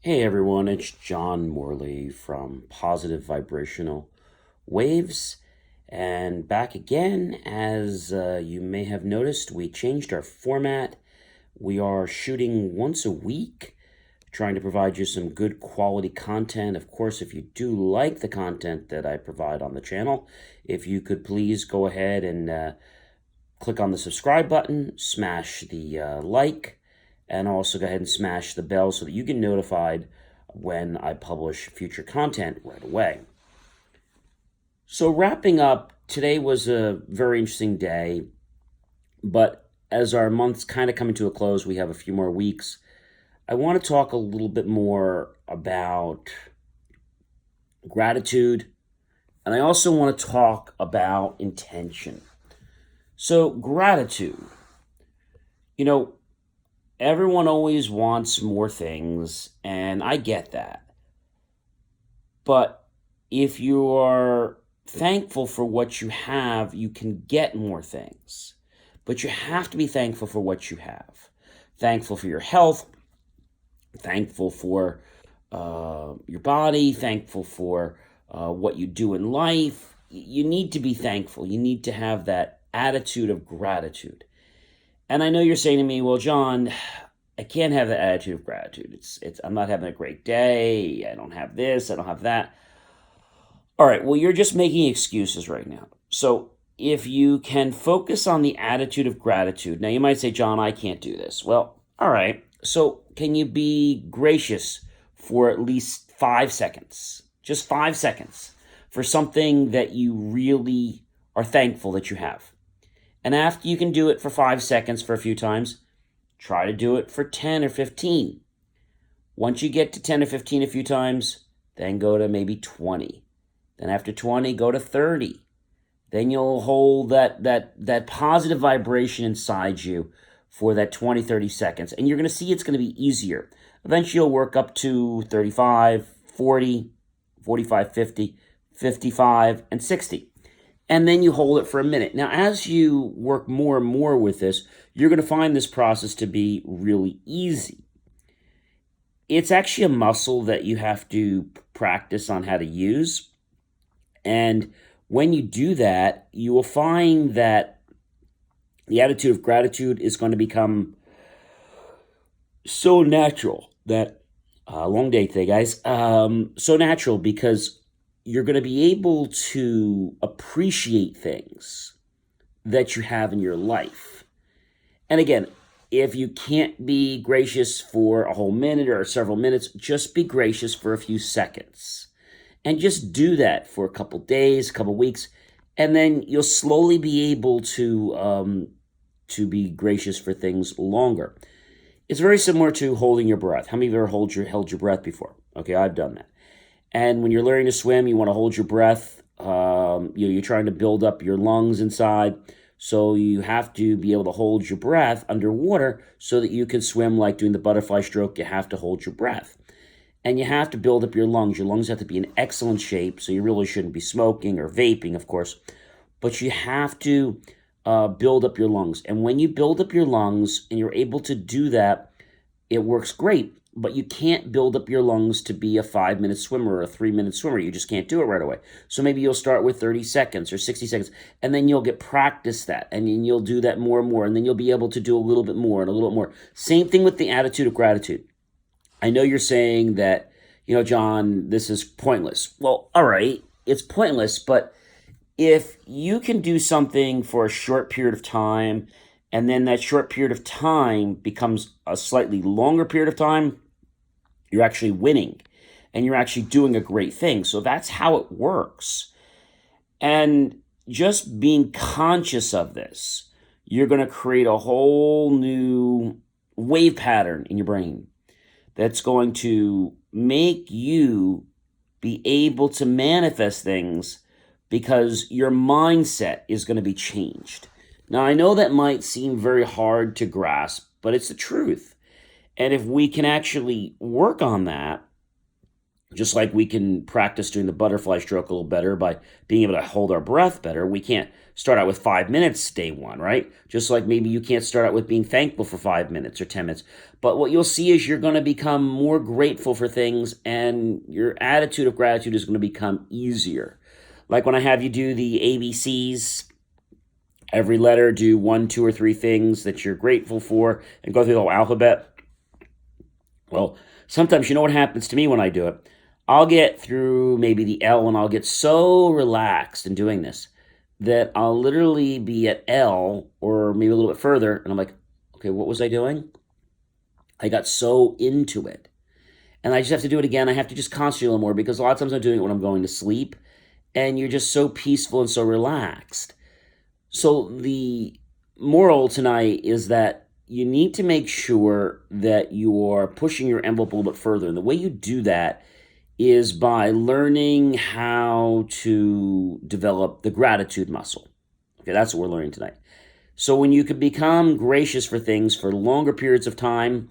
Hey everyone, it's John Morley from Positive Vibrational Waves, and back again. As you may have noticed, we changed our format. We are shooting once a week, trying to provide you some good quality content. Of course, if you do like the content that I provide on the channel, if you could please go ahead and click on the subscribe button, smash the like, and also go ahead and smash the bell so that you get notified when I publish future content right away. So, wrapping up, today was a very interesting day, but as our month's kind of coming to a close, we have a few more weeks. I want to talk a little bit more about gratitude, and I also want to talk about intention. So, gratitude. You know, everyone always wants more things, and I get that. But if you are thankful for what you have, you can get more things. But you have to be thankful for what you have. Thankful for your health, thankful for your body, thankful for what you do in life. You need to be thankful. You need to have that attitude of gratitude. And I know you're saying to me, well, John, I can't have the attitude of gratitude. I'm not having a great day. I don't have this. I don't have that. All right. Well, you're just making excuses right now. So if you can focus on the attitude of gratitude, now you might say, John, I can't do this. Well, all right. So can you be gracious for at least 5 seconds? Just 5 seconds for something that you really are thankful that you have. And after you can do it for 5 seconds for a few times, try to do it for 10 or 15. Once you get to 10 or 15 a few times, then go to maybe 20. Then after 20, go to 30. Then you'll hold that positive vibration inside you for that 20, 30 seconds. And you're going to see it's going to be easier. Eventually, you'll work up to 35, 40, 45, 50, 55, and 60. And then you hold it for a minute. Now, as you work more and more with this, you're going to find this process to be really easy. It's actually a muscle that you have to practice on how to use. And when you do that, you will find that the attitude of gratitude is going to become so natural that, long day today, guys, so natural because you're going to be able to appreciate things that you have in your life. And again, if you can't be gracious for a whole minute or several minutes, just be gracious for a few seconds. And just do that for a couple days, a couple weeks, and then you'll slowly be able to be gracious for things longer. It's very similar to holding your breath. How many of you ever held your breath before? Okay, I've done that. And when you're learning to swim, you want to hold your breath. You're trying to build up your lungs inside. So you have to be able to hold your breath underwater so that you can swim like doing the butterfly stroke. You have to hold your breath. And you have to build up your lungs. Your lungs have to be in excellent shape, so you really shouldn't be smoking or vaping, of course. But you have to build up your lungs. And when you build up your lungs and you're able to do that, it works great. But you can't build up your lungs to be a 5-minute swimmer or a 3-minute swimmer. You just can't do it right away. So maybe you'll start with 30 seconds or 60 seconds, and then you'll get practice that, and then you'll do that more and more, and then you'll be able to do a little bit more and a little bit more. Same thing with the attitude of gratitude. I know you're saying that, John, this is pointless. Well, all right, it's pointless, but if you can do something for a short period of time, and then that short period of time becomes a slightly longer period of time, you're actually winning and you're actually doing a great thing. So that's how it works. And just being conscious of this, you're going to create a whole new wave pattern in your brain that's going to make you be able to manifest things because your mindset is going to be changed. Now, I know that might seem very hard to grasp, but it's the truth. And if we can actually work on that, Just like we can practice doing the butterfly stroke a little better by being able to hold our breath better, we can't start out with 5 minutes day one, right? Just like maybe you can't start out with being thankful for 5 minutes or 10 minutes. But what you'll see is you're going to become more grateful for things, and your attitude of gratitude is going to become easier. Like when I have you do the ABCs, every letter, do 1, 2, or 3 things that you're grateful for, and go through the whole alphabet. Well, sometimes you know what happens to me when I do it? I'll get through maybe the L and I'll get so relaxed in doing this that I'll literally be at L or maybe a little bit further, and I'm like, okay, what was I doing? I got so into it. And I just have to do it again. I have to just concentrate a little more because a lot of times I'm doing it when I'm going to sleep, and you're just so peaceful and so relaxed. So the moral tonight is that you need to make sure that you are pushing your envelope a little bit further. And the way you do that is by learning how to develop the gratitude muscle. Okay, that's what we're learning tonight. So when you can become gracious for things for longer periods of time,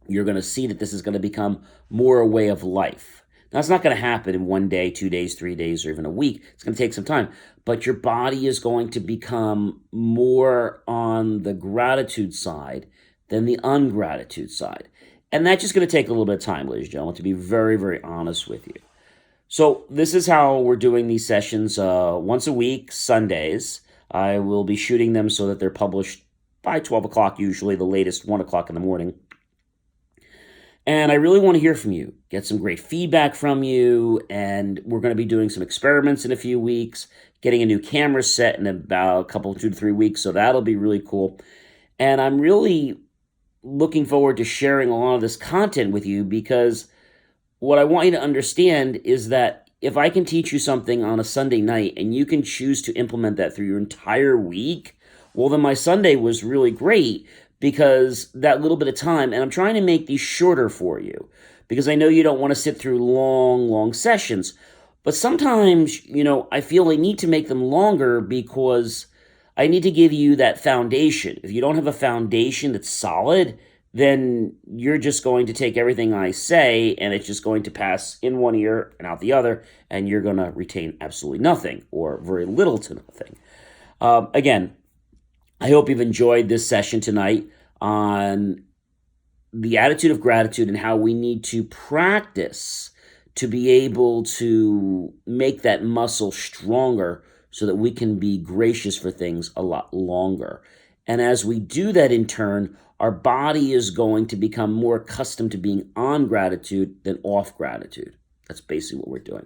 you're going to see that this is going to become more a way of life. Now, it's not going to happen in 1 day, 2 days, 3 days, or even a week. It's going to take some time. But your body is going to become more on the gratitude side than the ungratitude side. And that's just going to take a little bit of time, ladies and gentlemen, to be very, very honest with you. So this is how we're doing these sessions once a week, Sundays. I will be shooting them so that they're published by 12 o'clock, usually the latest 1 o'clock in the morning. And I really want to hear from you, get some great feedback from you, and we're going to be doing some experiments in a few weeks, getting a new camera set in about a couple, 2 to 3 weeks, so that'll be really cool. And I'm really looking forward to sharing a lot of this content with you, because what I want you to understand is that if I can teach you something on a Sunday night and you can choose to implement that through your entire week, well, then my Sunday was really great, because that little bit of time, and I'm trying to make these shorter for you, because I know you don't want to sit through long, long sessions. But sometimes, I feel I need to make them longer because I need to give you that foundation. If you don't have a foundation that's solid, then you're just going to take everything I say and it's just going to pass in one ear and out the other, and you're going to retain absolutely nothing or very little to nothing. Again, I hope you've enjoyed this session tonight on the attitude of gratitude and how we need to practice to be able to make that muscle stronger so that we can be gracious for things a lot longer. And as we do that in turn, our body is going to become more accustomed to being on gratitude than off gratitude. That's basically what we're doing.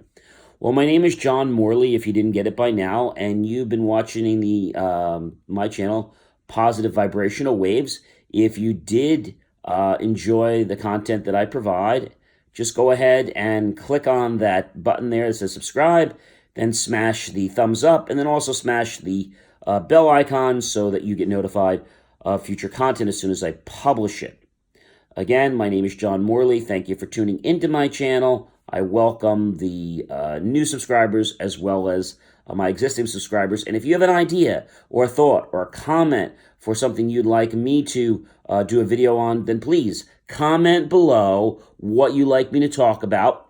Well, my name is John Morley, if you didn't get it by now, and you've been watching my channel, Positive Vibrational Waves. If you did enjoy the content that I provide, just go ahead and click on that button there that says subscribe, then smash the thumbs up, and then also smash the bell icon so that you get notified of future content as soon as I publish it. Again, my name is John Morley. Thank you for tuning into my channel. I welcome the new subscribers as well as my existing subscribers. And if you have an idea or a thought or a comment for something you'd like me to do a video on, then please comment below what you'd like me to talk about,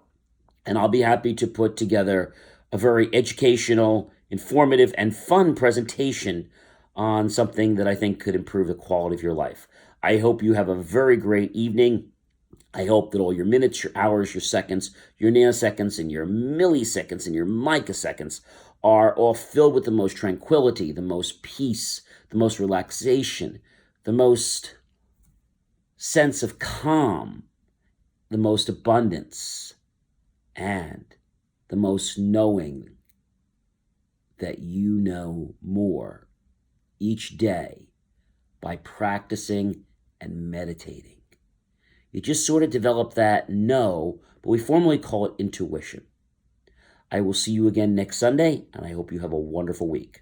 and I'll be happy to put together a very educational, informative, and fun presentation on something that I think could improve the quality of your life. I hope you have a very great evening. I hope that all your minutes, your hours, your seconds, your nanoseconds, and your milliseconds, and your microseconds are all filled with the most tranquility, the most peace, the most relaxation, the most sense of calm, the most abundance, and the most knowing that you know more each day by practicing and meditating. You just sort of develop that know, but we formally call it intuition. I will see you again next Sunday, and I hope you have a wonderful week.